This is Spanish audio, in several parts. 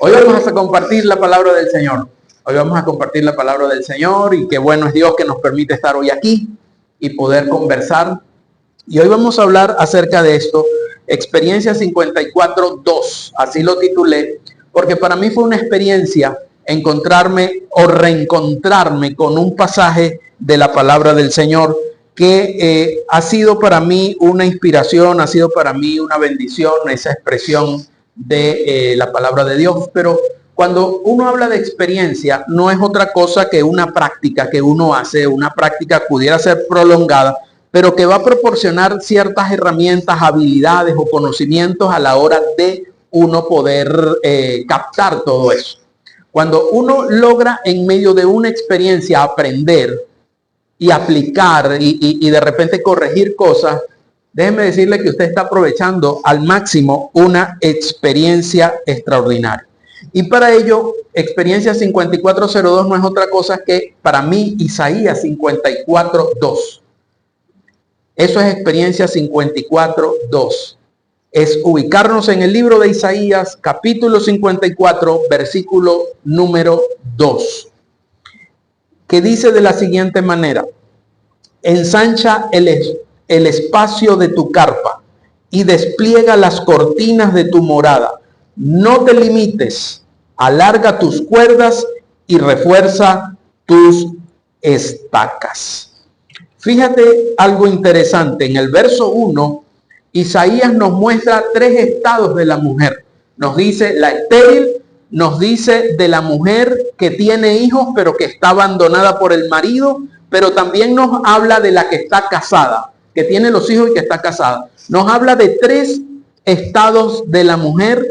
Hoy vamos a compartir la palabra del Señor. Hoy vamos a compartir la palabra del Señor y qué bueno es Dios que nos permite estar hoy aquí y poder conversar. Y hoy vamos a hablar acerca de esto, Experiencia 54.2, así lo titulé, porque para mí fue una experiencia encontrarme o reencontrarme con un pasaje de la palabra del Señor que ha sido para mí una inspiración, ha sido para mí una bendición, esa expresión de la palabra de Dios. Pero cuando uno habla de experiencia, no es otra cosa que una práctica que uno hace, una práctica que pudiera ser prolongada, pero que va a proporcionar ciertas herramientas, habilidades o conocimientos a la hora de uno poder captar todo eso. Cuando uno logra en medio de una experiencia aprender y aplicar y de repente corregir cosas, déjeme decirle que usted está aprovechando al máximo una experiencia extraordinaria. Y para ello, Experiencia 54.02 no es otra cosa que, para mí, Isaías 54.2. Eso es Experiencia 54.2. Es ubicarnos en el libro de Isaías, capítulo 54, versículo número 2, que dice de la siguiente manera: ensancha el espacio de tu carpa y despliega las cortinas de tu morada. No te limites, alarga tus cuerdas y refuerza tus estacas. Fíjate algo interesante. En el verso 1, Isaías nos muestra tres estados de la mujer. Nos dice la estéril, nos dice de la mujer que tiene hijos pero que está abandonada por el marido, pero también nos habla de la que está casada, que tiene los hijos y que está casada. Nos habla de tres estados de la mujer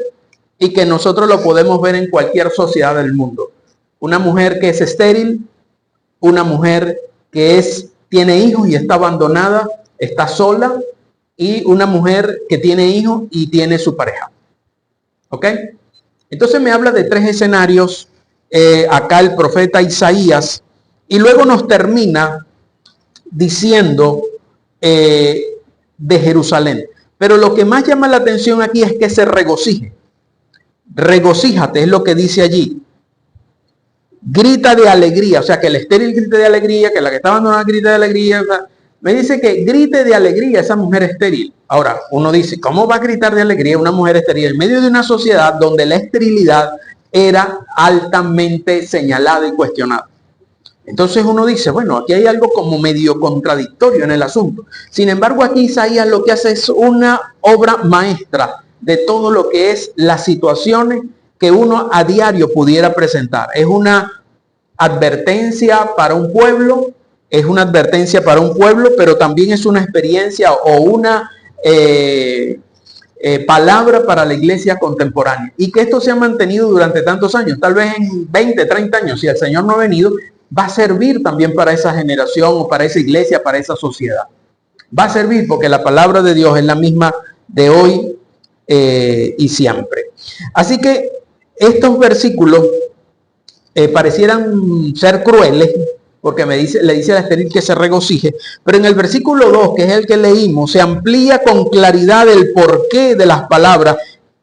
y que nosotros lo podemos ver en cualquier sociedad del mundo. Una mujer que es estéril, una mujer que tiene hijos y está abandonada, está sola, y una mujer que tiene hijos y tiene su pareja. ¿Ok? Entonces me habla de tres escenarios acá el profeta Isaías, y luego nos termina diciendo de Jerusalén. Pero lo que más llama la atención aquí es que se regocije. Regocíjate, es lo que dice allí. Grita de alegría, o sea, que el estéril grite de alegría, que la que está abandonada grite de alegría. O sea, me dice que grite de alegría esa mujer estéril. Ahora, uno dice, ¿cómo va a gritar de alegría una mujer estéril en medio de una sociedad donde la esterilidad era altamente señalada y cuestionada? Entonces uno dice, bueno, aquí hay algo como medio contradictorio en el asunto. Sin embargo, aquí Isaías lo que hace es una obra maestra de todo lo que es las situaciones que uno a diario pudiera presentar. Es una advertencia para un pueblo, pero también es una experiencia o una palabra para la iglesia contemporánea. Y que esto se ha mantenido durante tantos años, tal vez en 20, 30 años, si el Señor no ha venido, va a servir también para esa generación o para esa iglesia, para esa sociedad. Va a servir porque la palabra de Dios es la misma de hoy y siempre. Así que estos versículos parecieran ser crueles, porque le dice a la estéril que se regocije, pero en el versículo 2, que es el que leímos, se amplía con claridad el porqué de las palabras,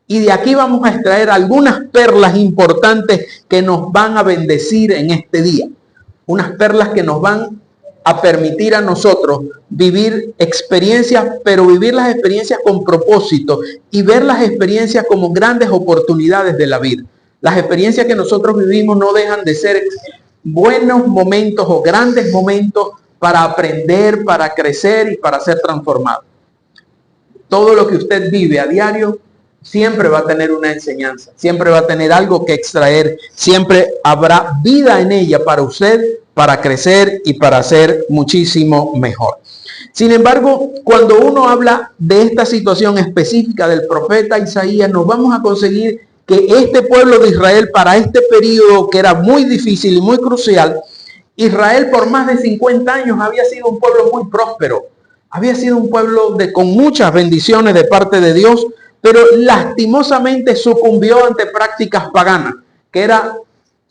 y de aquí vamos a extraer algunas perlas importantes que nos van a bendecir en este día, unas perlas que nos van a permitir a nosotros vivir experiencias, pero vivir las experiencias con propósito y ver las experiencias como grandes oportunidades de la vida. Las experiencias que nosotros vivimos no dejan de ser buenos momentos o grandes momentos para aprender, para crecer y para ser transformado. Todo lo que usted vive a diario siempre va a tener una enseñanza, siempre va a tener algo que extraer, siempre habrá vida en ella para usted, para crecer y para ser muchísimo mejor. Sin embargo, cuando uno habla de esta situación específica del profeta Isaías, nos vamos a conseguir que este pueblo de Israel, para este periodo que era muy difícil y muy crucial, Israel por más de 50 años había sido un pueblo muy próspero, había sido un pueblo con muchas bendiciones de parte de Dios, pero lastimosamente sucumbió ante prácticas paganas, que era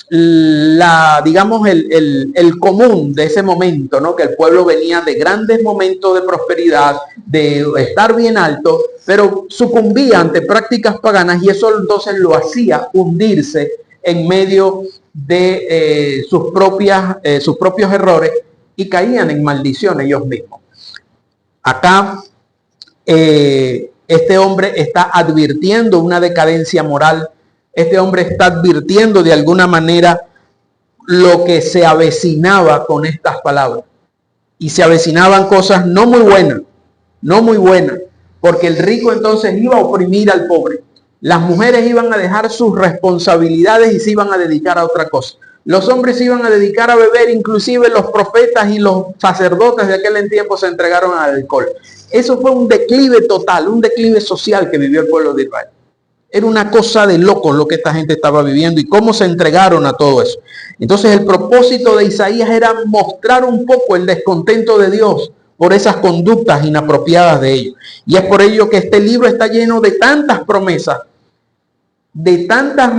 digamos, el común de ese momento, ¿no? Que el pueblo venía de grandes momentos de prosperidad, de estar bien alto, pero sucumbía ante prácticas paganas y eso entonces lo hacía hundirse en medio de sus propios errores y caían en maldición ellos mismos. Acá este hombre está advirtiendo una decadencia moral. Este hombre está advirtiendo de alguna manera lo que se avecinaba con estas palabras. Y se avecinaban cosas no muy buenas, porque el rico entonces iba a oprimir al pobre. Las mujeres iban a dejar sus responsabilidades y se iban a dedicar a otra cosa. Los hombres se iban a dedicar a beber, inclusive los profetas y los sacerdotes de aquel tiempo se entregaron al alcohol. Eso fue un declive total, un declive social que vivió el pueblo de Israel. Era una cosa de locos lo que esta gente estaba viviendo y cómo se entregaron a todo eso. Entonces el propósito de Isaías era mostrar un poco el descontento de Dios por esas conductas inapropiadas de ellos. Y es por ello que este libro está lleno de tantas promesas, de tantas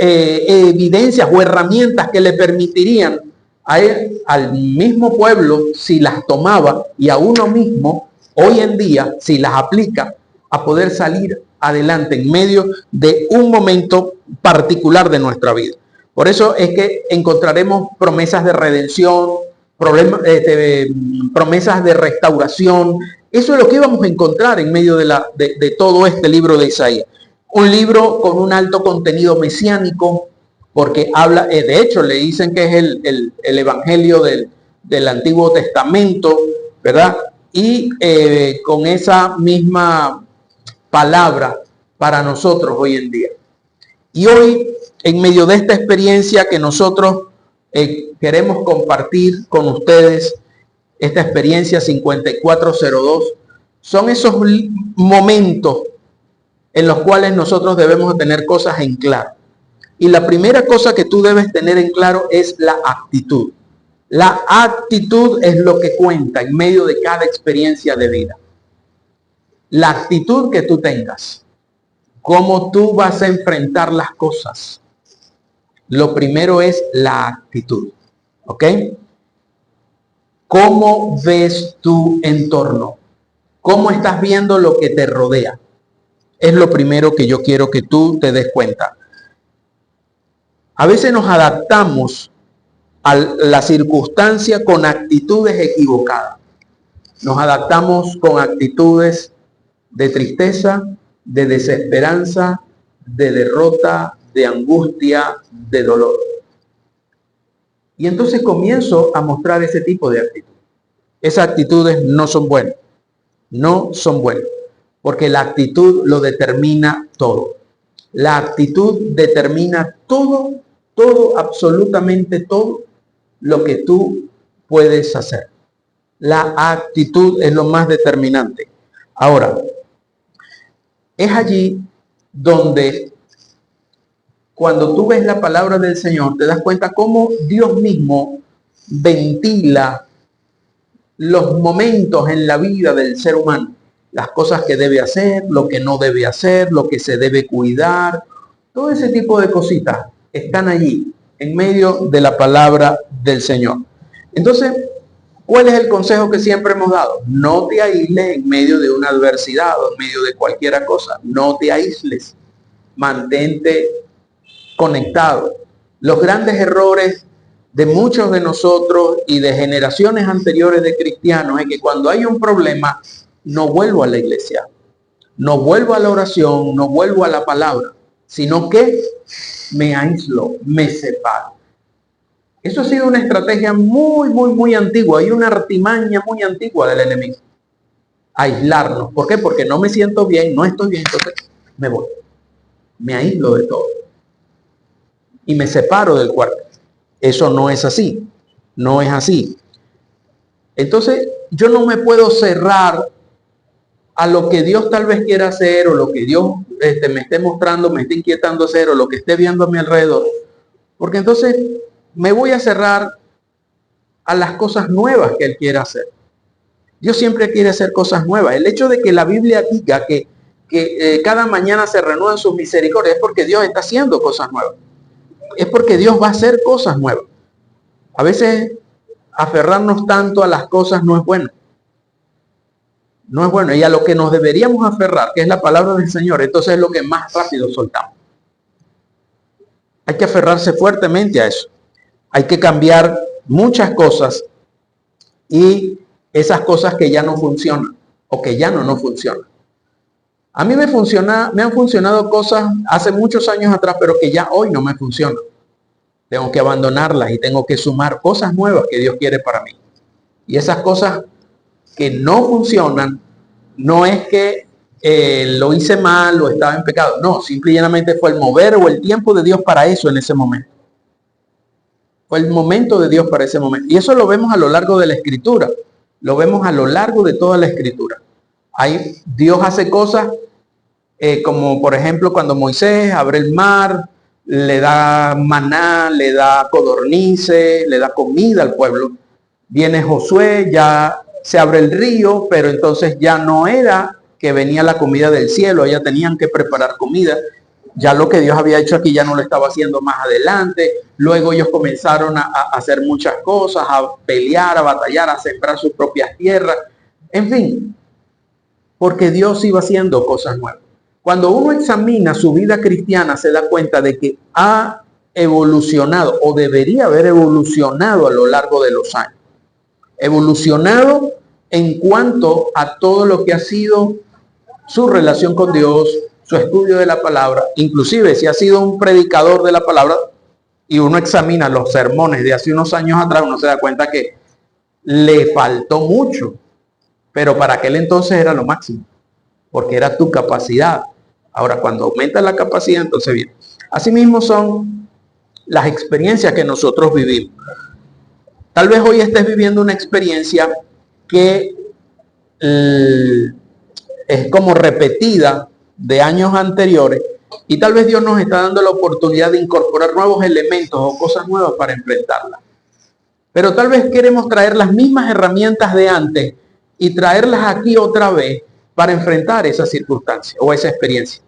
evidencias o herramientas que le permitirían a él, al mismo pueblo, si las tomaba, y a uno mismo, hoy en día, si las aplica, a poder salir adelante en medio de un momento particular de nuestra vida. Por eso es que encontraremos promesas de redención, promesas de restauración. Eso es lo que íbamos a encontrar en medio de todo este libro de Isaías. Un libro con un alto contenido mesiánico, porque habla, de hecho le dicen que es el evangelio del Antiguo Testamento, ¿verdad? Y con esa misma palabra para nosotros hoy en día. Y hoy, en medio de esta experiencia que nosotros queremos compartir con ustedes, esta experiencia 5402, son esos momentos en los cuales nosotros debemos tener cosas en claro. Y la primera cosa que tú debes tener en claro es la actitud. La actitud es lo que cuenta en medio de cada experiencia de vida. La actitud que tú tengas, cómo tú vas a enfrentar las cosas. Lo primero es la actitud, ¿ok? ¿Cómo ves tu entorno? ¿Cómo estás viendo lo que te rodea? Es lo primero que yo quiero que tú te des cuenta. A veces nos adaptamos a la circunstancia con actitudes equivocadas. Nos adaptamos con actitudes de tristeza, de desesperanza, de derrota, de angustia, de dolor. Y entonces comienzo a mostrar ese tipo de actitud. Esas actitudes no son buenas. No son buenas. Porque la actitud lo determina todo. La actitud determina todo, absolutamente todo lo que tú puedes hacer. La actitud es lo más determinante. Ahora, es allí donde cuando tú ves la palabra del Señor, te das cuenta cómo Dios mismo ventila los momentos en la vida del ser humano. Las cosas que debe hacer, lo que no debe hacer, lo que se debe cuidar. Todo ese tipo de cositas están allí, en medio de la palabra del Señor. Entonces, ¿cuál es el consejo que siempre hemos dado? No te aísles en medio de una adversidad o en medio de cualquier cosa. No te aísles. Mantente conectado. Los grandes errores de muchos de nosotros y de generaciones anteriores de cristianos es que cuando hay un problema, no vuelvo a la iglesia, no vuelvo a la oración, no vuelvo a la palabra, sino que me aíslo, me separo. Eso ha sido una estrategia muy antigua y una artimaña muy antigua del enemigo. Aislarnos. ¿Por qué? Porque no me siento bien, no estoy bien, entonces me voy. Me aíslo de todo. Y me separo del cuerpo. Eso no es así. No es así. Entonces, yo no me puedo cerrar a lo que Dios tal vez quiera hacer o lo que Dios me esté mostrando, me esté inquietando hacer o lo que esté viendo a mi alrededor. Porque entonces me voy a cerrar a las cosas nuevas que Él quiere hacer. Dios siempre quiere hacer cosas nuevas. El hecho de que la Biblia diga que cada mañana se renuevan sus misericordias es porque Dios está haciendo cosas nuevas. es porque Dios va a hacer cosas nuevas. A veces aferrarnos tanto a las cosas no es bueno. No es bueno. Y a lo que nos deberíamos aferrar, que es la palabra del Señor, entonces es lo que más rápido soltamos. Hay que aferrarse fuertemente a eso. Hay que cambiar muchas cosas y esas cosas que ya no funcionan o que ya no funcionan. A mí me han funcionado cosas hace muchos años atrás, pero que ya hoy no me funcionan. Tengo que abandonarlas y tengo que sumar cosas nuevas que Dios quiere para mí. Y esas cosas que no funcionan, no es que lo hice mal o estaba en pecado. No, simple y llanamente fue el mover o el tiempo de Dios para eso en ese momento. Fue el momento de Dios para ese momento. Y eso lo vemos a lo largo de la Escritura. Lo vemos a lo largo de toda la Escritura. Dios hace cosas como por ejemplo cuando Moisés abre el mar, le da maná, le da codornices, le da comida al pueblo. Viene Josué, ya se abre el río, pero entonces ya no era que venía la comida del cielo, ya tenían que preparar comida. Ya lo que Dios había hecho aquí ya no lo estaba haciendo más adelante. Luego ellos comenzaron a hacer muchas cosas, a pelear, a batallar, a sembrar sus propias tierras. En fin, porque Dios iba haciendo cosas nuevas. Cuando uno examina su vida cristiana, se da cuenta de que ha evolucionado o debería haber evolucionado a lo largo de los años. Evolucionado en cuanto a todo lo que ha sido su relación con Dios, su estudio de la palabra, inclusive si ha sido un predicador de la palabra y uno examina los sermones de hace unos años atrás, uno se da cuenta que le faltó mucho, pero para aquel entonces era lo máximo, porque era tu capacidad. Ahora, cuando aumenta la capacidad, entonces bien. Asimismo son las experiencias que nosotros vivimos. Tal vez hoy estés viviendo una experiencia que es como repetida de años anteriores y tal vez Dios nos está dando la oportunidad de incorporar nuevos elementos o cosas nuevas para enfrentarla. Pero tal vez queremos traer las mismas herramientas de antes y traerlas aquí otra vez para enfrentar esa circunstancia o esa experiencia.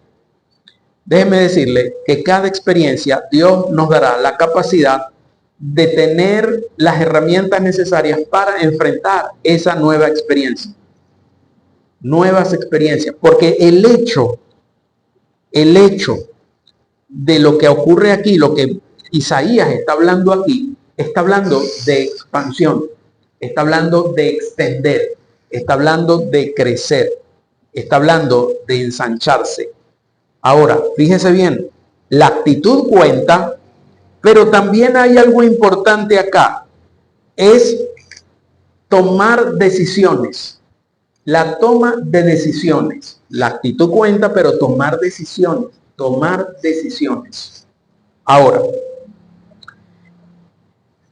Déjeme decirle que cada experiencia Dios nos dará la capacidad de tener las herramientas necesarias para enfrentar esa nueva experiencia. Nuevas experiencias, porque el hecho de lo que ocurre aquí, lo que Isaías está hablando aquí, está hablando de expansión, está hablando de extender, está hablando de crecer, está hablando de ensancharse. Ahora, fíjese bien, la actitud cuenta, pero también hay algo importante acá, es tomar decisiones. La toma de decisiones. La actitud cuenta, pero tomar decisiones. Tomar decisiones. Ahora,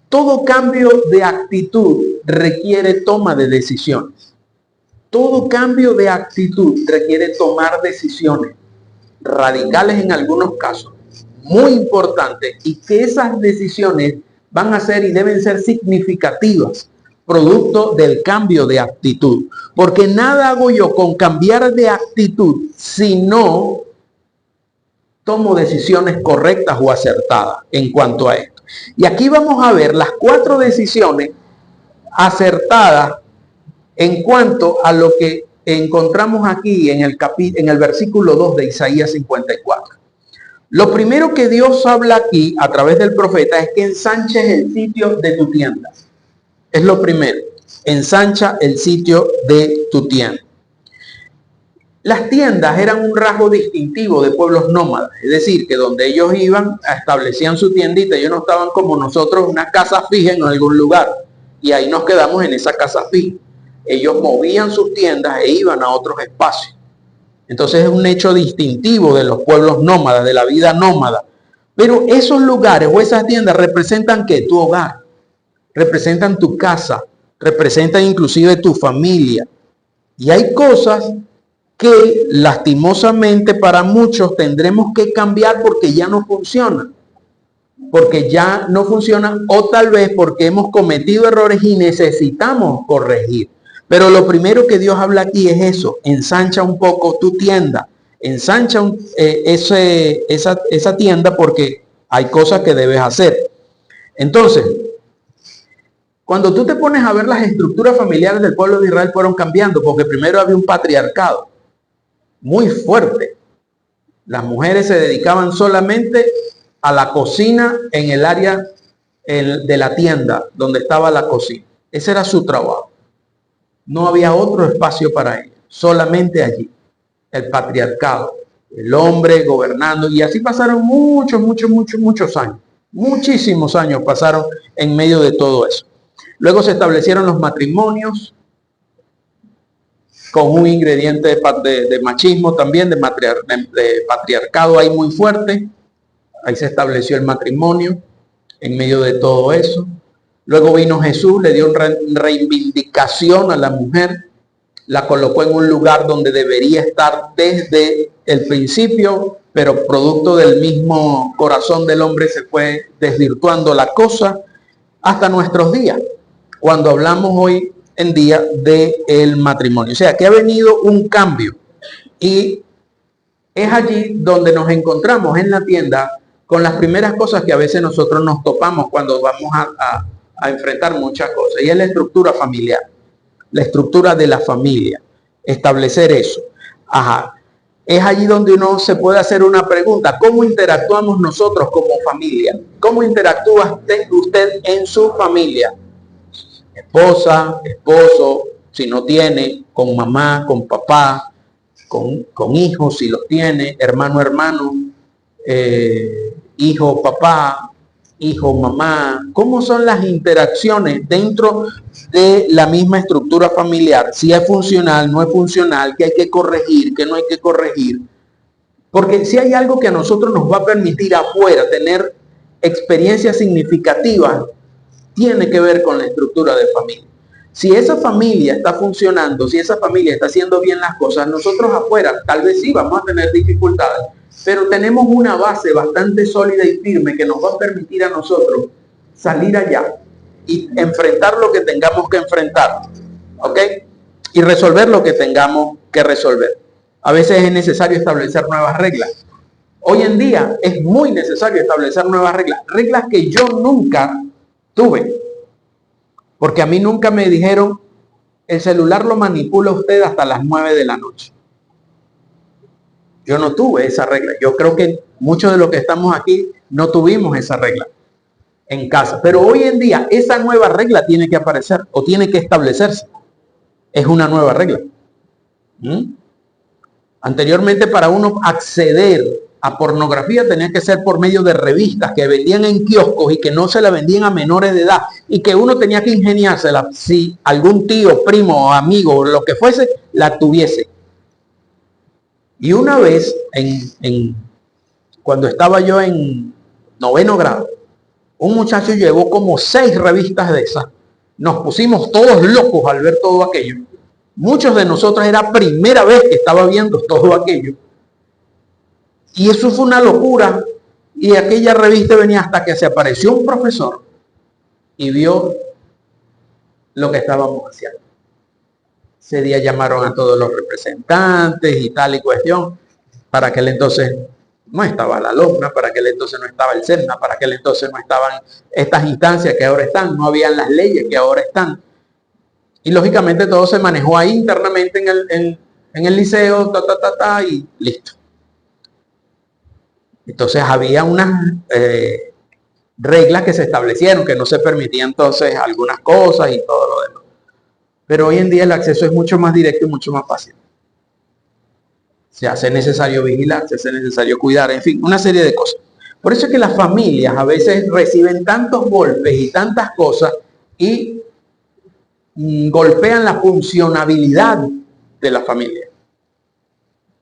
todo cambio de actitud requiere toma de decisiones. Todo cambio de actitud requiere tomar decisiones radicales en algunos casos, muy importantes, y que esas decisiones van a ser y deben ser significativas, producto del cambio de actitud. Porque nada hago yo con cambiar de actitud si no tomo decisiones correctas o acertadas en cuanto a esto. Y aquí vamos a ver las 4 decisiones acertadas en cuanto a lo que encontramos aquí en el versículo 2 de Isaías 54. Lo primero que Dios habla aquí a través del profeta es que ensanches el sitio de tu tienda. Es lo primero, ensancha el sitio de tu tienda. Las tiendas eran un rasgo distintivo de pueblos nómadas, es decir, que donde ellos iban, establecían su tiendita, ellos no estaban como nosotros, una casa fija en algún lugar, y ahí nos quedamos en esa casa fija. Ellos movían sus tiendas e iban a otros espacios. Entonces es un hecho distintivo de los pueblos nómadas, de la vida nómada. Pero esos lugares o esas tiendas representan ¿qué? Tu hogar, representan tu casa, representan inclusive tu familia. Y hay cosas que lastimosamente para muchos tendremos que cambiar porque ya no funcionan. Porque ya no funcionan o tal vez porque hemos cometido errores y necesitamos corregir. Pero lo primero que Dios habla aquí es eso, ensancha un poco tu tienda, ensancha esa tienda porque Hay cosas que debes hacer. Entonces, cuando tú te pones a ver las estructuras familiares del pueblo de Israel fueron cambiando, porque primero había un patriarcado muy fuerte. Las mujeres se dedicaban solamente a la cocina en el área de la tienda donde estaba la cocina. Ese era su trabajo. No había otro espacio para ellas, solamente allí. El patriarcado, el hombre gobernando, y así pasaron muchos años. Muchísimos años pasaron en medio de todo eso. Luego se establecieron los matrimonios con un ingrediente de machismo también, de patriarcado ahí muy fuerte. Ahí se estableció el matrimonio en medio de todo eso. Luego vino Jesús, le dio reivindicación a la mujer, la colocó en un lugar donde debería estar desde el principio, pero producto del mismo corazón del hombre se fue desvirtuando la cosa hasta nuestros días, cuando hablamos hoy en día del matrimonio. O sea, que ha venido un cambio y es allí donde nos encontramos en la tienda con las primeras cosas que a veces nosotros nos topamos cuando vamos a enfrentar muchas cosas, y es la estructura familiar, la estructura de la familia, establecer eso. Ajá. Es allí donde uno se puede hacer una pregunta: ¿cómo interactuamos nosotros como familia? ¿Cómo interactúa usted en su familia? Esposa, esposo, si no tiene, con mamá, con papá, con hijos, si los tiene, hermano, hijo, papá, hijo, mamá. ¿Cómo son las interacciones dentro de la misma estructura familiar? Si es funcional, no es funcional, qué hay que corregir, qué no hay que corregir. Porque si hay algo que a nosotros nos va a permitir afuera tener experiencias significativas, tiene que ver con la estructura de familia. Si esa familia está funcionando, si esa familia está haciendo bien las cosas, nosotros afuera tal vez sí vamos a tener dificultades, pero tenemos una base bastante sólida y firme que nos va a permitir a nosotros salir allá y enfrentar lo que tengamos que enfrentar, ¿ok? Y resolver lo que tengamos que resolver. A veces es necesario establecer nuevas reglas. Hoy en día es muy necesario establecer nuevas reglas, reglas que yo nunca tuve, porque a mí nunca me dijeron: el celular lo manipula usted hasta las 9 de la noche. Yo no tuve esa regla. Yo creo que muchos de los que estamos aquí no tuvimos esa regla en casa. Pero hoy en día esa nueva regla tiene que aparecer o tiene que establecerse. Es una nueva regla. Anteriormente, para uno acceder a pornografía tenía que ser por medio de revistas que vendían en kioscos y que no se la vendían a menores de edad, y que uno tenía que ingeniársela si algún tío, primo, amigo o lo que fuese la tuviese. Y una vez, cuando estaba yo en 9º grado, un muchacho llevó como 6 revistas de esas. Nos pusimos todos locos al ver todo aquello. Muchos de nosotros era primera vez que estaba viendo todo aquello. Y eso fue una locura. Y aquella revista venía hasta que se apareció un profesor y vio lo que estábamos haciendo. Ese día llamaron a todos los representantes y tal y cuestión. Para aquel entonces no estaba la LOCNA, para aquel entonces no estaba el SENA, para aquel entonces no estaban estas instancias que ahora están, no habían las leyes que ahora están. Y lógicamente todo se manejó ahí internamente en el liceo, y listo. Entonces había unas reglas que se establecieron, que no se permitían entonces algunas cosas y todo lo demás. Pero hoy en día el acceso es mucho más directo y mucho más fácil. Se hace necesario vigilar, se hace necesario cuidar, en fin, una serie de cosas. Por eso es que las familias a veces reciben tantos golpes y tantas cosas y golpean la funcionabilidad de la familia.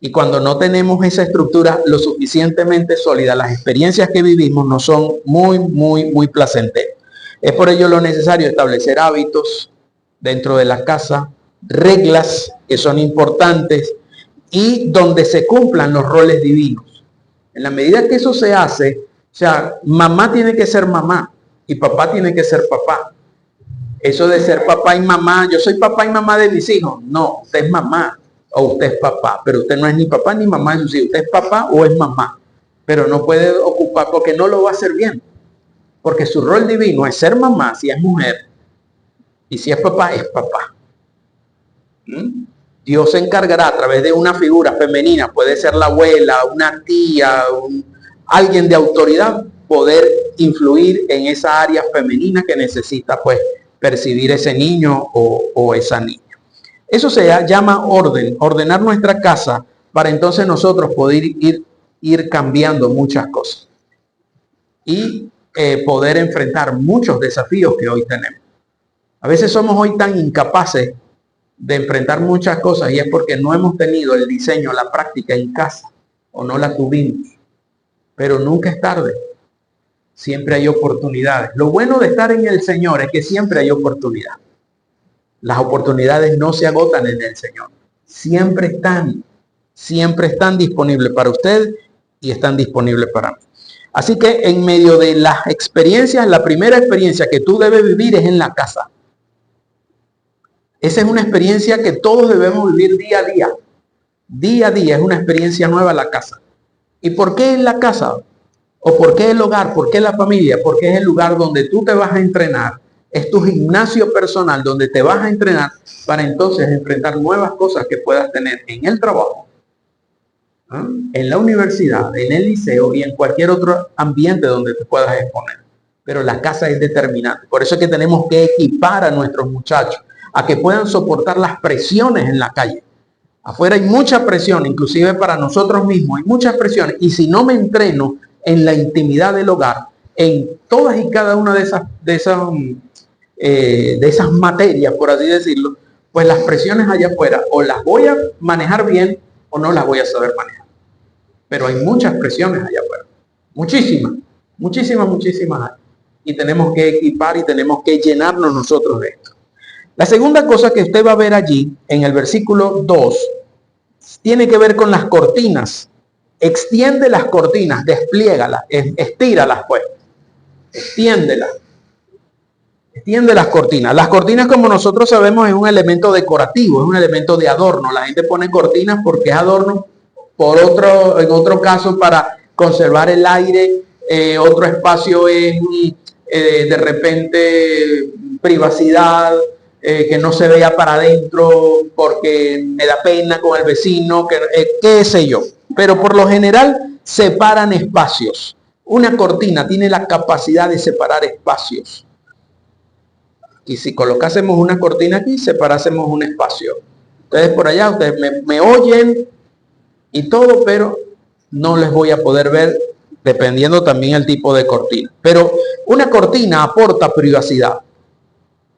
Y cuando no tenemos esa estructura lo suficientemente sólida, las experiencias que vivimos no son muy placenteras. Es por ello lo necesario establecer hábitos dentro de la casa, reglas que son importantes y donde se cumplan los roles divinos. En la medida que eso se hace, o sea, mamá tiene que ser mamá y papá tiene que ser papá. Eso de ser papá y mamá, yo soy papá y mamá de mis hijos. No, usted es mamá o usted es papá, pero usted no es ni papá ni mamá de sus hijos. Usted es papá o es mamá. pero no puede ocupar porque no lo va a hacer bien. Porque su rol divino es ser mamá si es mujer, y si es papá, es papá. Dios se encargará a través de una figura femenina, puede ser la abuela, una tía, alguien de autoridad, poder influir en esa área femenina que necesita pues percibir ese niño o esa niña. Eso se llama orden, ordenar nuestra casa para entonces nosotros poder ir cambiando muchas cosas y poder enfrentar muchos desafíos que hoy tenemos. A veces somos hoy tan incapaces de enfrentar muchas cosas y es porque no hemos tenido el diseño, la práctica en casa o no la tuvimos. Pero nunca es tarde. Siempre hay oportunidades. Lo bueno de estar en el Señor es que siempre hay oportunidad. Las oportunidades no se agotan en el Señor. Siempre están disponibles para usted y están disponibles para mí. Así que en medio de las experiencias, la primera experiencia que tú debes vivir es en la casa. Esa es una experiencia que todos debemos vivir día a día. Día a día es una experiencia nueva la casa. ¿Y por qué en la casa? ¿O por qué el hogar? ¿Por qué la familia? Porque es el lugar donde tú te vas a entrenar. Es tu gimnasio personal donde te vas a entrenar para entonces enfrentar nuevas cosas que puedas tener en el trabajo, en la universidad, en el liceo y en cualquier otro ambiente donde te puedas exponer. Pero la casa es determinante. Por eso es que tenemos que equipar a nuestros muchachos a que puedan soportar las presiones en la calle. Afuera hay mucha presión, inclusive para nosotros mismos, hay muchas presiones. Y si no me entreno en la intimidad del hogar, en todas y cada una de esas materias, por así decirlo, pues las presiones allá afuera o las voy a manejar bien o no las voy a saber manejar. Pero hay muchas presiones allá afuera. Muchísimas. Y tenemos que equipar y tenemos que llenarnos nosotros de esto. La segunda cosa que usted va a ver allí, en el versículo 2, tiene que ver con las cortinas. Extiende las cortinas, despliégalas, estíralas pues. Extiéndelas. Extiende las cortinas. Las cortinas, como nosotros sabemos, es un elemento decorativo, es un elemento de adorno. La gente pone cortinas porque es adorno, en otro caso para conservar el aire, otro espacio es de repente privacidad, que no se vea para adentro porque me da pena con el vecino, qué sé yo. Pero por lo general separan espacios. Una cortina tiene la capacidad de separar espacios. Y si colocásemos una cortina aquí, separásemos un espacio. Ustedes por allá, ustedes me oyen y todo, pero no les voy a poder ver dependiendo también el tipo de cortina. Pero una cortina aporta privacidad.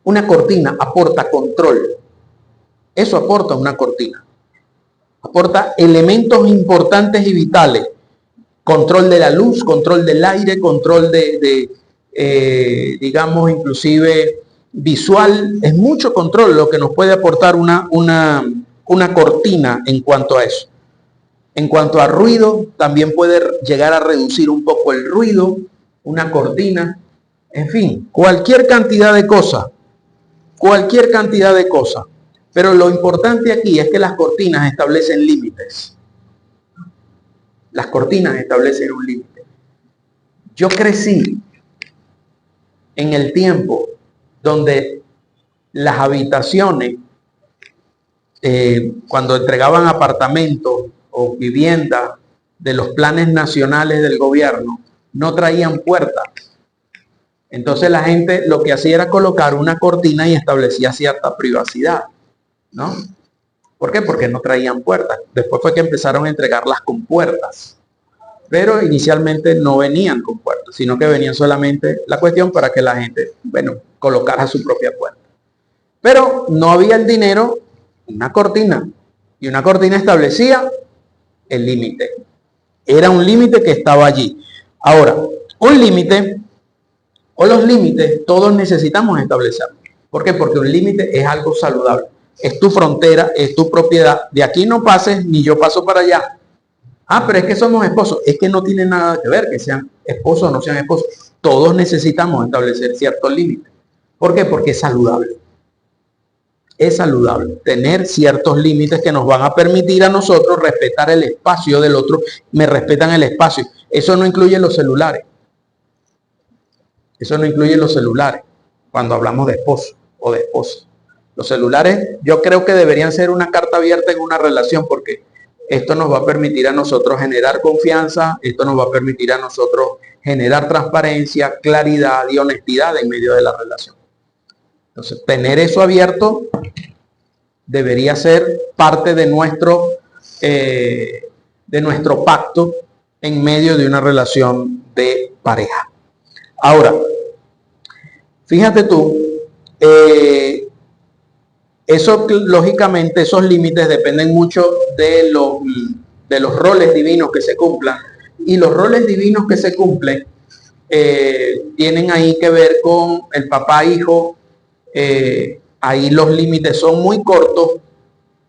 Una cortina aporta control. Eso aporta una cortina. Aporta elementos importantes y vitales. Control de la luz, control del aire, control digamos, inclusive visual. Es mucho control lo que nos puede aportar una cortina en cuanto a eso. En cuanto a ruido, también puede llegar a reducir un poco el ruido, una cortina. En fin, cualquier cantidad de cosas. Pero lo importante aquí es que las cortinas establecen límites. Las cortinas establecen un límite. Yo crecí en el tiempo donde las habitaciones, cuando entregaban apartamentos o viviendas de los planes nacionales del gobierno, no traían puertas. Entonces la gente lo que hacía era colocar una cortina y establecía cierta privacidad, ¿no? ¿Por qué? Porque no traían puertas. Después fue que empezaron a entregarlas con puertas. Pero inicialmente no venían con puertas, sino que venían solamente la cuestión para que la gente, colocara su propia puerta. Pero no había el dinero, una cortina. Y una cortina establecía el límite. Era un límite que estaba allí. Ahora, un límite o los límites, todos necesitamos establecer. ¿Por qué? Porque un límite es algo saludable. Es tu frontera, es tu propiedad. De aquí no pases, ni yo paso para allá. Ah, pero es que somos esposos. Es que no tiene nada que ver que sean esposos o no sean esposos. Todos necesitamos establecer ciertos límites. ¿Por qué? Porque es saludable. Es saludable tener ciertos límites que nos van a permitir a nosotros respetar el espacio del otro. Me respetan el espacio. Eso no incluye los celulares. Eso no incluye los celulares cuando hablamos de esposo o de esposa. Los celulares yo creo que deberían ser una carta abierta en una relación, porque esto nos va a permitir a nosotros generar confianza, esto nos va a permitir a nosotros generar transparencia, claridad y honestidad en medio de la relación. Entonces, tener eso abierto debería ser parte de nuestro pacto en medio de una relación de pareja. Ahora, fíjate tú, eso lógicamente, esos límites dependen mucho de los roles divinos que se cumplan, y los roles divinos que se cumplen tienen ahí que ver con el papá-hijo. Ahí los límites son muy cortos.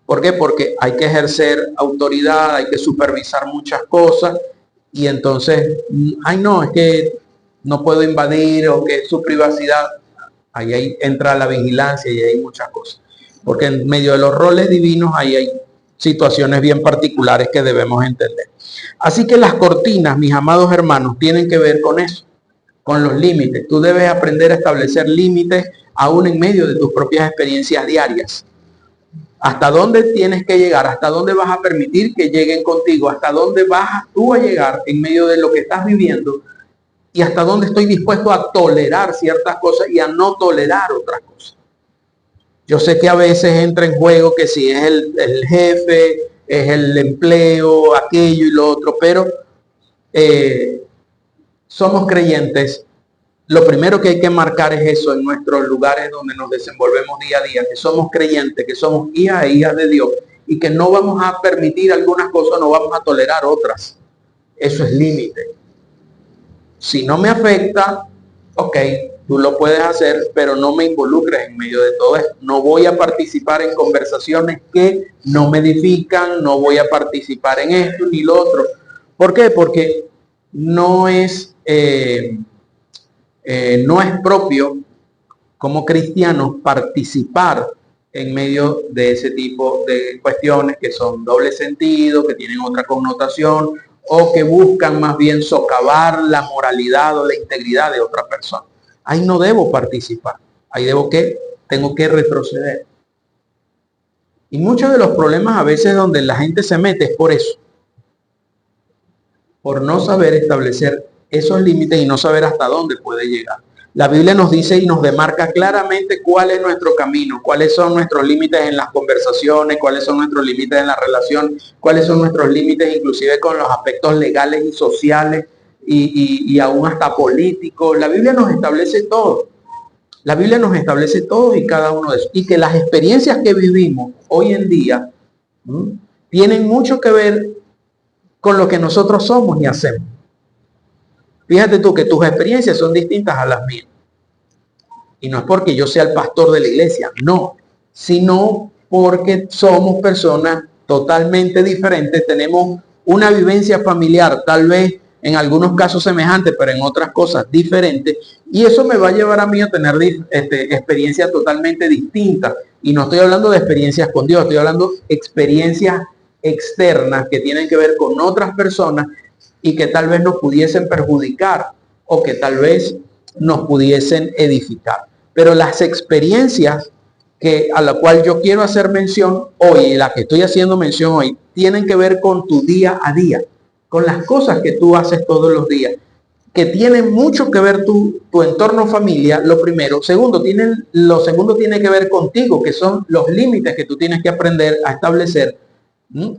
¿Por qué? Porque hay que ejercer autoridad, hay que supervisar muchas cosas, y entonces, ay no, es que no puedo invadir, o que es su privacidad. Ahí entra la vigilancia y hay muchas cosas. Porque en medio de los roles divinos ahí hay situaciones bien particulares que debemos entender. Así que las cortinas, mis amados hermanos, tienen que ver con eso, con los límites. Tú debes aprender a establecer límites aún en medio de tus propias experiencias diarias. ¿Hasta dónde tienes que llegar? ¿Hasta dónde vas a permitir que lleguen contigo? ¿Hasta dónde vas tú a llegar en medio de lo que estás viviendo? ¿Y hasta dónde estoy dispuesto a tolerar ciertas cosas y a no tolerar otras cosas? Yo sé que a veces entra en juego que si es el jefe, es el empleo, aquello y lo otro, pero somos creyentes. Lo primero que hay que marcar es eso en nuestros lugares donde nos desenvolvemos día a día, que somos creyentes, que somos hijas e hijas de Dios, y que no vamos a permitir algunas cosas, no vamos a tolerar otras. Eso es límite. Si no me afecta, ok, tú lo puedes hacer, pero no me involucres en medio de todo esto. No voy a participar en conversaciones que no me edifican, no voy a participar en esto ni lo otro. ¿Por qué? Porque no es propio como cristianos participar en medio de ese tipo de cuestiones que son doble sentido, que tienen otra connotación, o que buscan más bien socavar la moralidad o la integridad de otra persona. Ahí no debo participar, ahí tengo que retroceder. Y muchos de los problemas a veces donde la gente se mete es por eso, por no saber establecer esos límites y no saber hasta dónde puede llegar. La Biblia nos dice y nos demarca claramente cuál es nuestro camino, cuáles son nuestros límites en las conversaciones, cuáles son nuestros límites en la relación, cuáles son nuestros límites inclusive con los aspectos legales y sociales y aún hasta políticos. La Biblia nos establece todo. La Biblia nos establece todo y cada uno de esos. Y que las experiencias que vivimos hoy en día tienen mucho que ver con lo que nosotros somos y hacemos. Fíjate tú que tus experiencias son distintas a las mías. Y no es porque yo sea el pastor de la iglesia, no, sino porque somos personas totalmente diferentes, tenemos una vivencia familiar, tal vez en algunos casos semejante, pero en otras cosas diferentes, y eso me va a llevar a mí a tener experiencias totalmente distintas. Y no estoy hablando de experiencias con Dios, estoy hablando de experiencias externas que tienen que ver con otras personas y que tal vez nos pudiesen perjudicar o que tal vez nos pudiesen edificar. Pero las experiencias a la cual yo quiero hacer mención hoy, la que estoy haciendo mención hoy, tienen que ver con tu día a día, con las cosas que tú haces todos los días, que tienen mucho que ver tu entorno familiar, lo primero. Lo segundo tiene que ver contigo, que son los límites que tú tienes que aprender a establecer,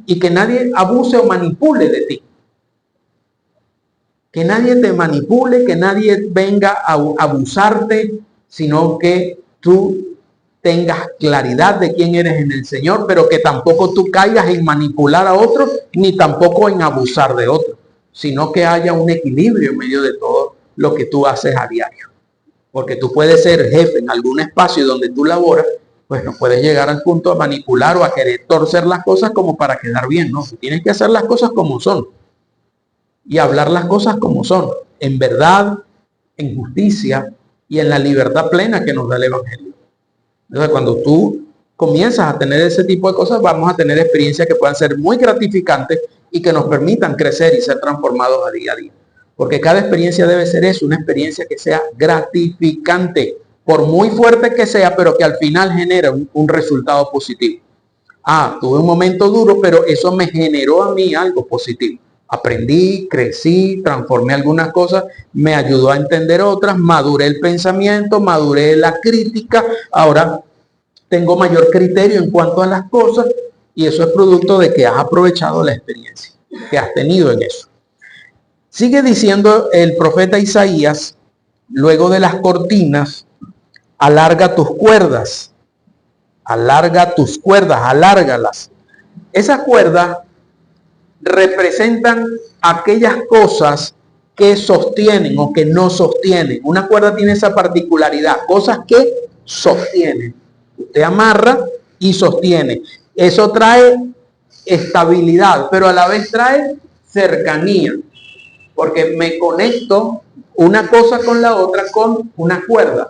y que nadie abuse o manipule de ti. Que nadie te manipule, que nadie venga a abusarte, sino que tú tengas claridad de quién eres en el Señor, pero que tampoco tú caigas en manipular a otros, ni tampoco en abusar de otros, sino que haya un equilibrio en medio de todo lo que tú haces a diario. Porque tú puedes ser jefe en algún espacio donde tú laboras, pues no puedes llegar al punto a manipular o a querer torcer las cosas como para quedar bien, ¿no? Tú tienes que hacer las cosas como son. Y hablar las cosas como son, en verdad, en justicia y en la libertad plena que nos da el Evangelio. Entonces, cuando tú comienzas a tener ese tipo de cosas, vamos a tener experiencias que puedan ser muy gratificantes y que nos permitan crecer y ser transformados a día a día. Porque cada experiencia debe ser eso, una experiencia que sea gratificante, por muy fuerte que sea, pero que al final genere un resultado positivo. Tuve un momento duro, pero eso me generó a mí algo positivo. Aprendí, crecí, transformé algunas cosas, me ayudó a entender otras, maduré el pensamiento, maduré la crítica. Ahora tengo mayor criterio en cuanto a las cosas y eso es producto de que has aprovechado la experiencia que has tenido en eso. Sigue diciendo el profeta Isaías, luego de las cortinas, alarga tus cuerdas, alárgalas. Esas cuerdas representan aquellas cosas que sostienen o que no sostienen. Una cuerda tiene esa particularidad, cosas que sostienen. Usted amarra y sostiene. Eso trae estabilidad, pero a la vez trae cercanía, porque me conecto una cosa con la otra con una cuerda.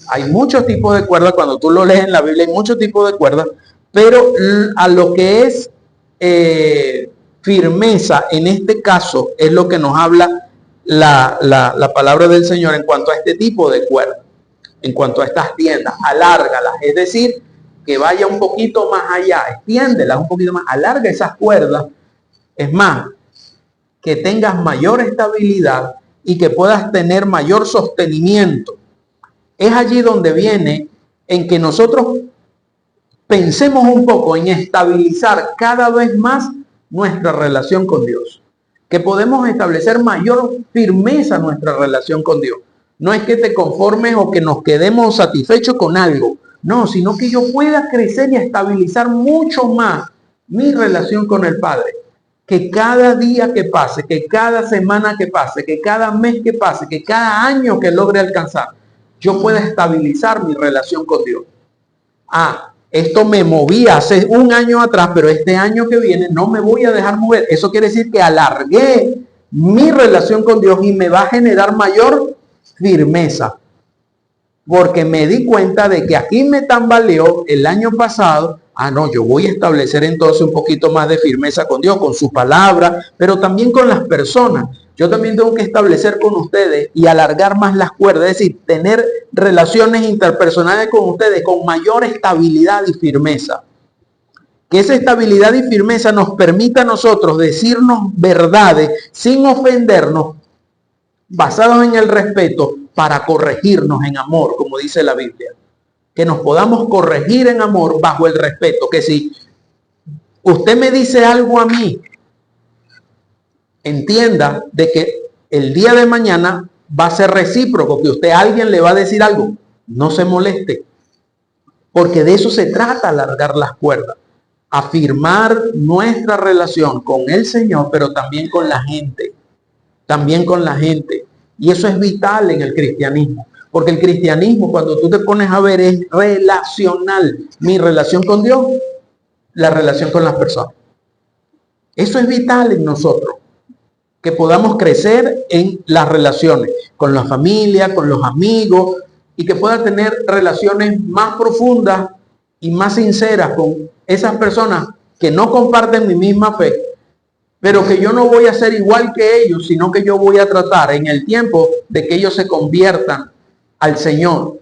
Hay muchos tipos de cuerdas, cuando tú lo lees en la Biblia hay muchos tipos de cuerdas, pero a lo que es firmeza, en este caso, es lo que nos habla la palabra del Señor en cuanto a este tipo de cuerdas, en cuanto a estas tiendas, alárgalas, es decir, que vaya un poquito más allá, extiéndelas un poquito más, alarga esas cuerdas, es más, que tengas mayor estabilidad y que puedas tener mayor sostenimiento. Es allí donde viene en que nosotros pensemos un poco en estabilizar cada vez más nuestra relación con Dios, que podemos establecer mayor firmeza en nuestra relación con Dios. No es que te conformes o que nos quedemos satisfechos con algo, no, sino que yo pueda crecer y estabilizar mucho más mi relación con el Padre. Que cada día que pase, que cada semana que pase, que cada mes que pase, que cada año que logre alcanzar, yo pueda estabilizar mi relación con Dios. Esto me movía hace un año atrás, pero este año que viene no me voy a dejar mover. Eso quiere decir que alargué mi relación con Dios y me va a generar mayor firmeza. Porque me di cuenta de que aquí me tambaleó el año pasado. No, yo voy a establecer entonces un poquito más de firmeza con Dios, con su palabra, pero también con las personas. Yo también tengo que establecer con ustedes y alargar más las cuerdas, es decir, tener relaciones interpersonales con ustedes con mayor estabilidad y firmeza. Que esa estabilidad y firmeza nos permita a nosotros decirnos verdades sin ofendernos, basados en el respeto, para corregirnos en amor, como dice la Biblia. Que nos podamos corregir en amor bajo el respeto. Que si usted me dice algo a mí, entienda de que el día de mañana va a ser recíproco, que usted a alguien le va a decir algo. No se moleste, porque de eso se trata, alargar las cuerdas. Afirmar nuestra relación con el Señor, pero también con la gente. También con la gente. Y eso es vital en el cristianismo. Porque el cristianismo, cuando tú te pones a ver, es relacional. Mi relación con Dios, la relación con las personas. Eso es vital en nosotros. Que podamos crecer en las relaciones con la familia, con los amigos, y que pueda tener relaciones más profundas y más sinceras con esas personas que no comparten mi misma fe, pero que yo no voy a ser igual que ellos, sino que yo voy a tratar en el tiempo de que ellos se conviertan al Señor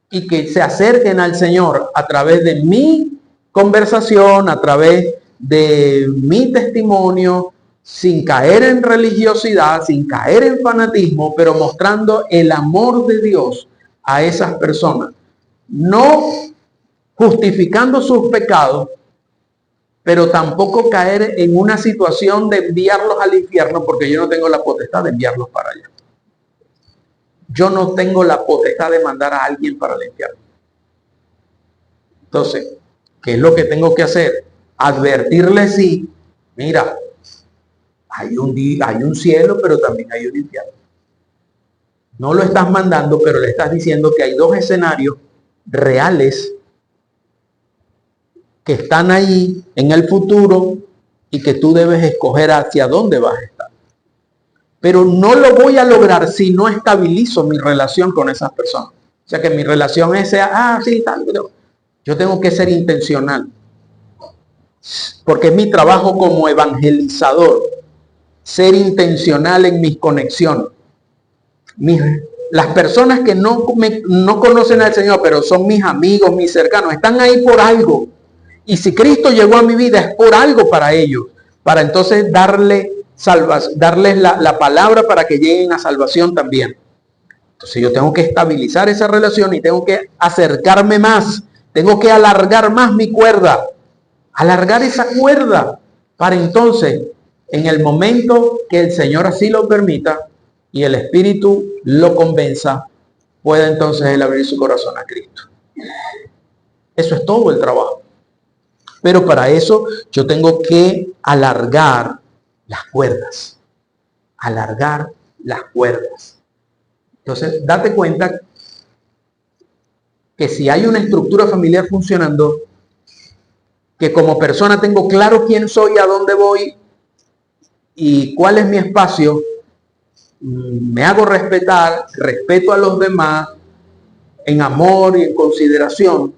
y que se acerquen al Señor a través de mi conversación, a través de mi testimonio, sin caer en religiosidad, sin caer en fanatismo, pero mostrando el amor de Dios a esas personas. No justificando sus pecados, pero tampoco caer en una situación de enviarlos al infierno, porque yo no tengo la potestad de enviarlos para allá. Yo no tengo la potestad de mandar a alguien para el infierno. Entonces, ¿qué es lo que tengo que hacer? Advertirle sí, mira, hay un cielo, pero también hay un infierno. No lo estás mandando, pero le estás diciendo que hay dos escenarios reales que están ahí en el futuro y que tú debes escoger hacia dónde vas a estar. Pero no lo voy a lograr si no estabilizo mi relación con esas personas. O sea, que mi relación sea, sí, tal. Yo tengo que ser intencional. porque es mi trabajo como evangelizador, ser intencional en mis conexiones. Las personas que no conocen al Señor, pero son mis amigos, mis cercanos, están ahí por algo. Y si Cristo llegó a mi vida es por algo para ellos, para entonces darles la palabra para que lleguen a salvación también. Entonces yo tengo que estabilizar esa relación y tengo que acercarme más, tengo que alargar más mi cuerda, alargar esa cuerda para entonces, en el momento que el Señor así lo permita y el Espíritu lo convenza, pueda entonces él abrir su corazón a Cristo. Eso es todo el trabajo. Pero para eso yo tengo que alargar las cuerdas. Alargar las cuerdas. Entonces, date cuenta que si hay una estructura familiar funcionando, que como persona tengo claro quién soy, a dónde voy y cuál es mi espacio, me hago respetar, respeto a los demás en amor y en consideración,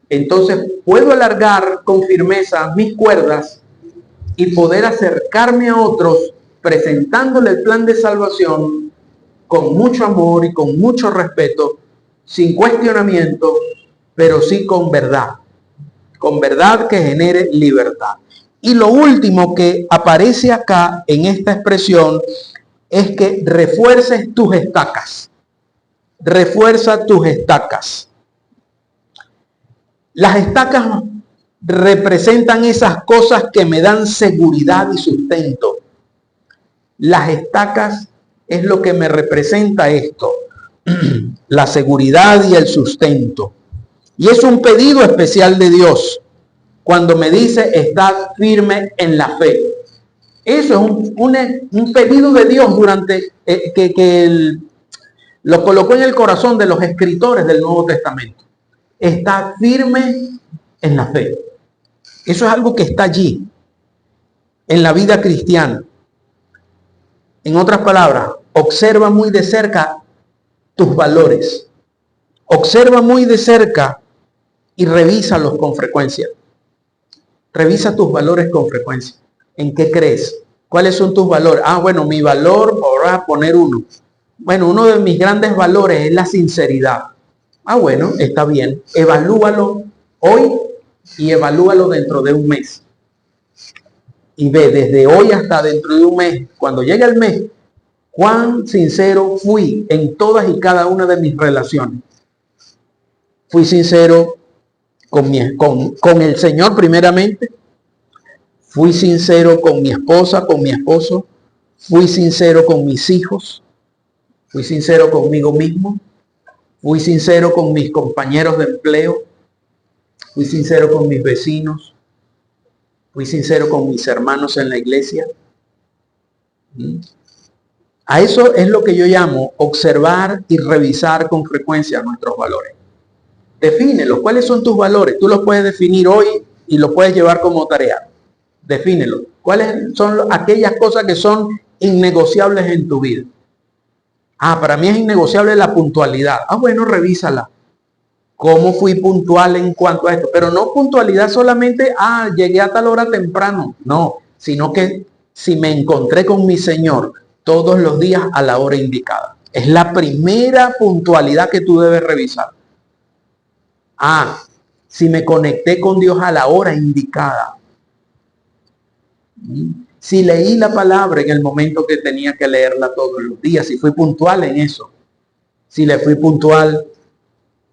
entonces puedo alargar con firmeza mis cuerdas y poder acercarme a otros presentándole el plan de salvación con mucho amor y con mucho respeto, sin cuestionamiento, pero sí con verdad que genere libertad. Y lo último que aparece acá en esta expresión es que refuerces tus estacas. Refuerza tus estacas. Las estacas representan esas cosas que me dan seguridad y sustento. Las estacas es lo que me representa esto, la seguridad y el sustento. Y es un pedido especial de Dios cuando me dice, estad firme en la fe. Eso es un pedido de Dios durante lo colocó en el corazón de los escritores del Nuevo Testamento. Está firme en la fe. Eso es algo que está allí, en la vida cristiana. En otras palabras, observa muy de cerca tus valores. Observa muy de cerca y revísalos con frecuencia. Revisa tus valores con frecuencia. ¿En qué crees? ¿Cuáles son tus valores? Bueno, mi valor, voy a poner uno. Bueno, uno de mis grandes valores es la sinceridad. Bueno, está bien. Evalúalo hoy y evalúalo dentro de un mes. Y ve desde hoy hasta dentro de un mes, cuando llegue el mes, cuán sincero fui en todas y cada una de mis relaciones. Fui sincero con el Señor primeramente. Fui sincero con mi esposa, con mi esposo. Fui sincero con mis hijos. Fui sincero conmigo mismo. Fui sincero con mis compañeros de empleo. Fui sincero con mis vecinos. Fui sincero con mis hermanos en la iglesia. A eso es lo que yo llamo observar y revisar con frecuencia nuestros valores. Defínelos. ¿Cuáles son tus valores? Tú los puedes definir hoy y lo puedes llevar como tarea. Defínelos. ¿Cuáles son aquellas cosas que son innegociables en tu vida? Para mí es innegociable la puntualidad. Bueno, revísala. ¿Cómo fui puntual en cuanto a esto? Pero no puntualidad solamente, llegué a tal hora temprano. No, sino que si me encontré con mi Señor todos los días a la hora indicada. Es la primera puntualidad que tú debes revisar. Si me conecté con Dios a la hora indicada. Si leí la palabra en el momento que tenía que leerla todos los días, si fui puntual en eso. Si le fui puntual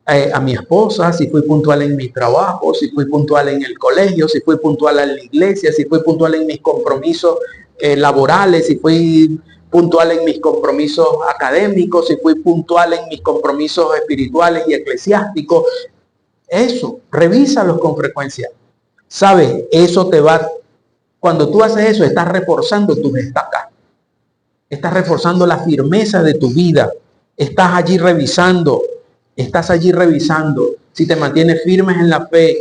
a mi esposa, si fui puntual en mi trabajo, si fui puntual en el colegio, si fui puntual en la iglesia, si fui puntual en mis compromisos laborales, si fui puntual en mis compromisos académicos, si fui puntual en mis compromisos espirituales y eclesiásticos. Eso, revísalos con frecuencia. ¿Sabes? Eso te va... Cuando tú haces eso, estás reforzando tus estacas. Estás reforzando la firmeza de tu vida. Estás allí revisando si te mantienes firmes en la fe,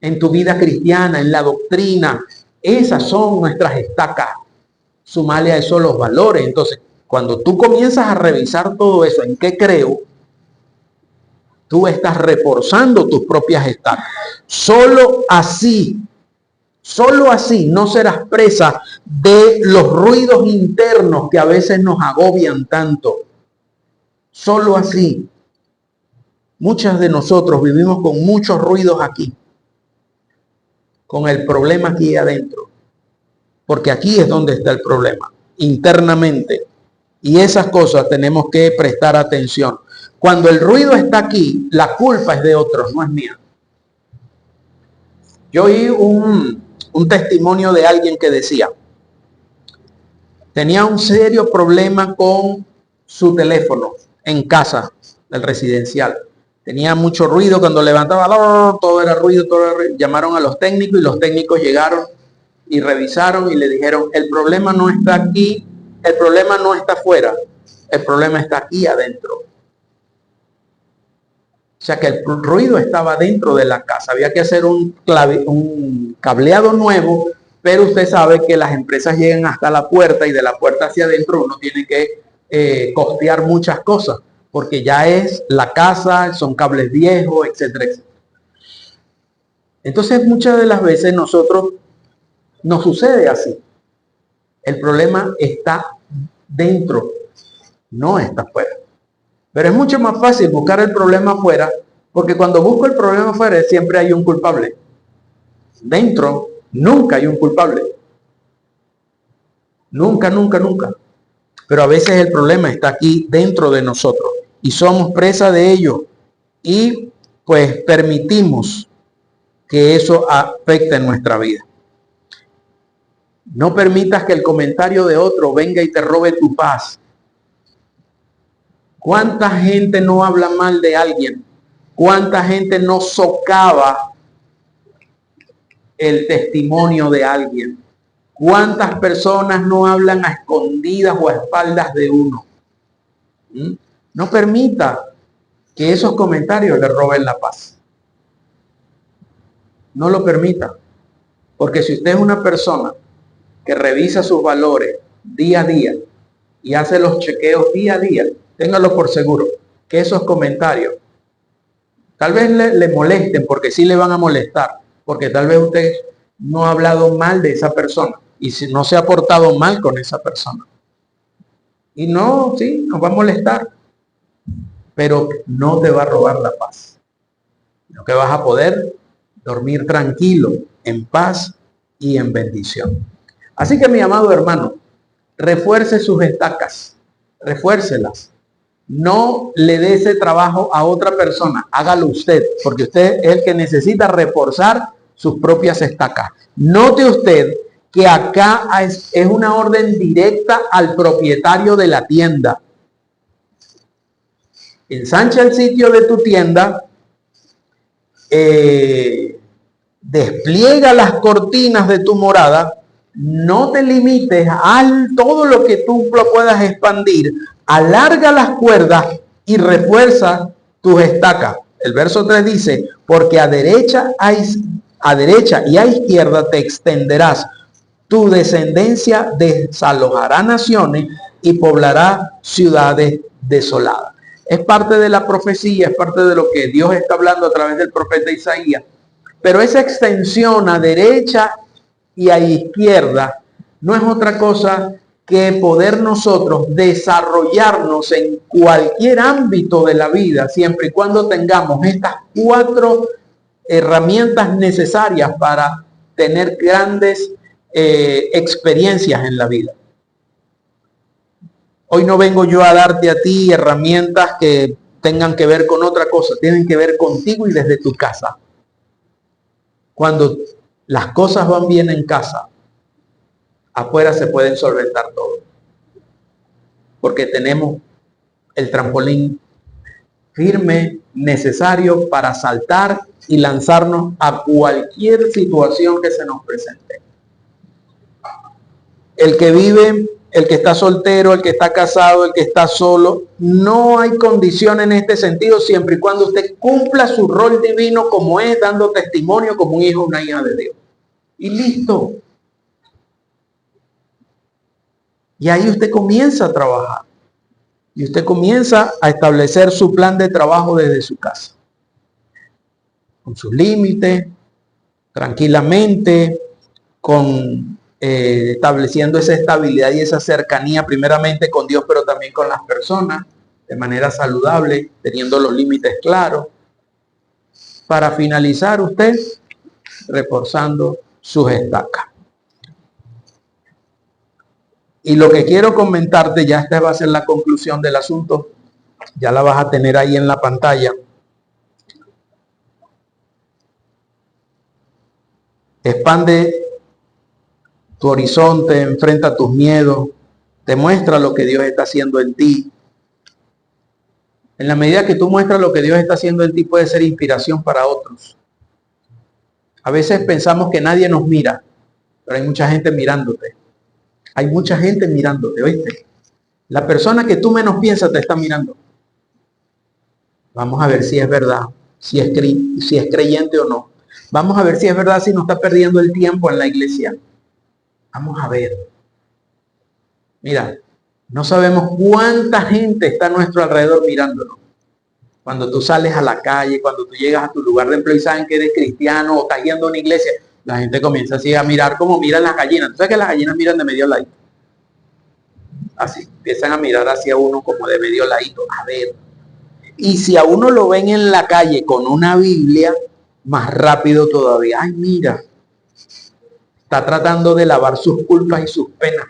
en tu vida cristiana, en la doctrina. Esas son nuestras estacas. Sumarle a eso los valores. Entonces, cuando tú comienzas a revisar todo eso, ¿en qué creo? Tú estás reforzando tus propias estacas. Solo así no serás presa de los ruidos internos que a veces nos agobian tanto. Solo así. Muchas de nosotros vivimos con muchos ruidos aquí, con el problema aquí adentro, porque aquí es donde está el problema, internamente. Y esas cosas tenemos que prestar atención. Cuando el ruido está aquí, la culpa es de otros, no es mía. Yo oí un testimonio de alguien que decía, tenía un serio problema con su teléfono en casa del residencial. Tenía mucho ruido, cuando levantaba, todo era ruido, Llamaron a los técnicos y los técnicos llegaron y revisaron y le dijeron, el problema no está aquí, el problema no está afuera, el problema está aquí adentro. O sea que el ruido estaba dentro de la casa. Había que hacer un cableado nuevo, pero usted sabe que las empresas llegan hasta la puerta y de la puerta hacia adentro uno tiene que costear muchas cosas, porque ya es la casa, son cables viejos, etcétera, etcétera. Entonces muchas de las veces nosotros nos sucede así. El problema está dentro, no está afuera. Pero es mucho más fácil buscar el problema afuera, porque cuando busco el problema afuera siempre hay un culpable. Dentro nunca hay un culpable. Nunca, nunca, nunca. Pero a veces el problema está aquí dentro de nosotros y somos presa de ello. Y pues permitimos que eso afecte en nuestra vida. No permitas que el comentario de otro venga y te robe tu paz. ¿Cuánta gente no habla mal de alguien? ¿Cuánta gente no socava el testimonio de alguien? ¿Cuántas personas no hablan a escondidas o a espaldas de uno? No permita que esos comentarios le roben la paz. No lo permita. Porque si usted es una persona que revisa sus valores día a día y hace los chequeos día a día, téngalo por seguro que esos comentarios tal vez le molesten, porque sí le van a molestar, porque tal vez usted no ha hablado mal de esa persona y si no se ha portado mal con esa persona. Y no, sí, nos va a molestar, pero no te va a robar la paz. Sino que vas a poder dormir tranquilo, en paz y en bendición. Así que mi amado hermano, refuerce sus estacas, refuércelas. No le dé ese trabajo a otra persona, hágalo usted, porque usted es el que necesita reforzar sus propias estacas. Note usted que acá es una orden directa al propietario de la tienda. Ensancha el sitio de tu tienda, despliega las cortinas de tu morada, no te limites a todo lo que tú puedas expandir, alarga las cuerdas y refuerza tus estacas. El verso 3 dice, porque a derecha y a izquierda te extenderás, tu descendencia desalojará naciones y poblará ciudades desoladas. Es parte de la profecía, es parte de lo que Dios está hablando a través del profeta Isaías. Pero esa extensión a derecha y a izquierda no es otra cosa que poder nosotros desarrollarnos en cualquier ámbito de la vida, siempre y cuando tengamos estas 4 herramientas necesarias para tener grandes experiencias en la vida. Hoy no vengo yo a darte a ti herramientas que tengan que ver con otra cosa, tienen que ver contigo y desde tu casa. Cuando las cosas van bien en casa, afuera se pueden solventar todo. Porque tenemos el trampolín firme, necesario para saltar y lanzarnos a cualquier situación que se nos presente. El que vive, el que está soltero, el que está casado, el que está solo, no hay condición en este sentido siempre y cuando usted cumpla su rol divino como es, dando testimonio como un hijo o una hija de Dios. Y listo. Y ahí usted comienza a trabajar. Y usted comienza a establecer su plan de trabajo desde su casa. con sus límites, tranquilamente, estableciendo esa estabilidad y esa cercanía primeramente con Dios, pero también con las personas, de manera saludable, teniendo los límites claros. Para finalizar, usted reforzando sus estacas. Y lo que quiero comentarte, ya esta va a ser la conclusión del asunto, ya la vas a tener ahí en la pantalla. Expande tu horizonte, enfrenta tus miedos, te muestra lo que Dios está haciendo en ti. En la medida que tú muestras lo que Dios está haciendo en ti, puede ser inspiración para otros. A veces pensamos que nadie nos mira, pero hay mucha gente mirándote. Hay mucha gente mirándote, ¿oíste? La persona que tú menos piensas te está mirando. Vamos a ver si es verdad, si es creyente o no. Vamos a ver si es verdad, si no está perdiendo el tiempo en la iglesia. Vamos a ver. Mira, no sabemos cuánta gente está a nuestro alrededor mirándonos. Cuando tú sales a la calle, cuando tú llegas a tu lugar de empleo y saben que eres cristiano o estás yendo a una iglesia, la gente comienza así a mirar como miran las gallinas. Tú sabes que las gallinas miran de medio ladito. Así, empiezan a mirar hacia uno como de medio ladito. A ver. Y si a uno lo ven en la calle con una Biblia, más rápido todavía. Ay, mira. Está tratando de lavar sus culpas y sus penas.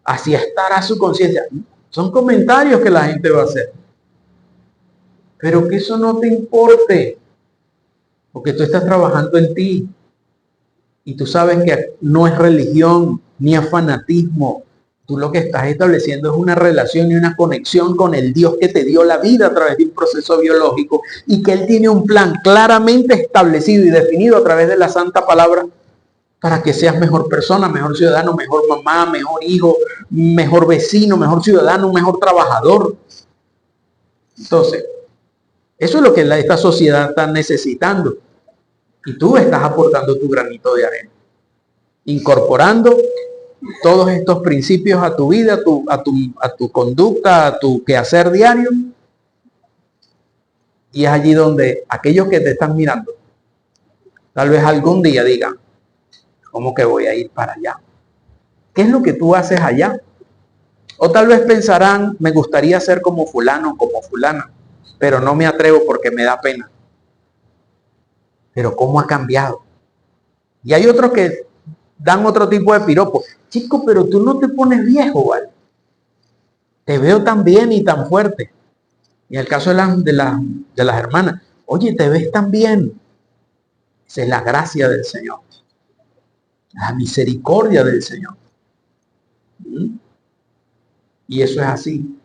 Así estará su conciencia. Son comentarios que la gente va a hacer. Pero que eso no te importe. Porque tú estás trabajando en ti. Y tú sabes que no es religión ni es fanatismo. Tú lo que estás estableciendo es una relación y una conexión con el Dios que te dio la vida a través de un proceso biológico y que Él tiene un plan claramente establecido y definido a través de la Santa Palabra para que seas mejor persona, mejor ciudadano, mejor mamá, mejor hijo, mejor vecino, mejor ciudadano, mejor trabajador. Entonces, eso es lo que esta sociedad está necesitando. Y tú estás aportando tu granito de arena, incorporando todos estos principios a tu vida, a tu conducta, a tu quehacer diario. Y es allí donde aquellos que te están mirando, tal vez algún día digan, ¿cómo que voy a ir para allá? ¿Qué es lo que tú haces allá? O tal vez pensarán, me gustaría ser como fulano, como fulana, pero no me atrevo porque me da pena. Pero ¿cómo ha cambiado? Y hay otros que dan otro tipo de piropos. Chico, pero tú no te pones viejo, ¿vale? Te veo tan bien y tan fuerte. Y en el caso de las hermanas, oye, te ves tan bien. Esa es la gracia del Señor. La misericordia del Señor. Y eso es así.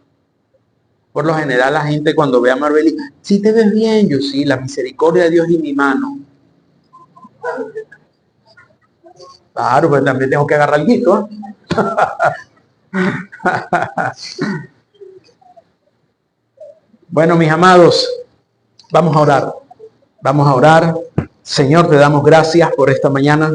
Por lo general la gente cuando ve a Marbeli, sí te ves bien, yo sí, la misericordia de Dios y mi mano. Claro, pues también tengo que agarrar el guito. Bueno, mis amados, vamos a orar. Vamos a orar. Señor, te damos gracias por esta mañana.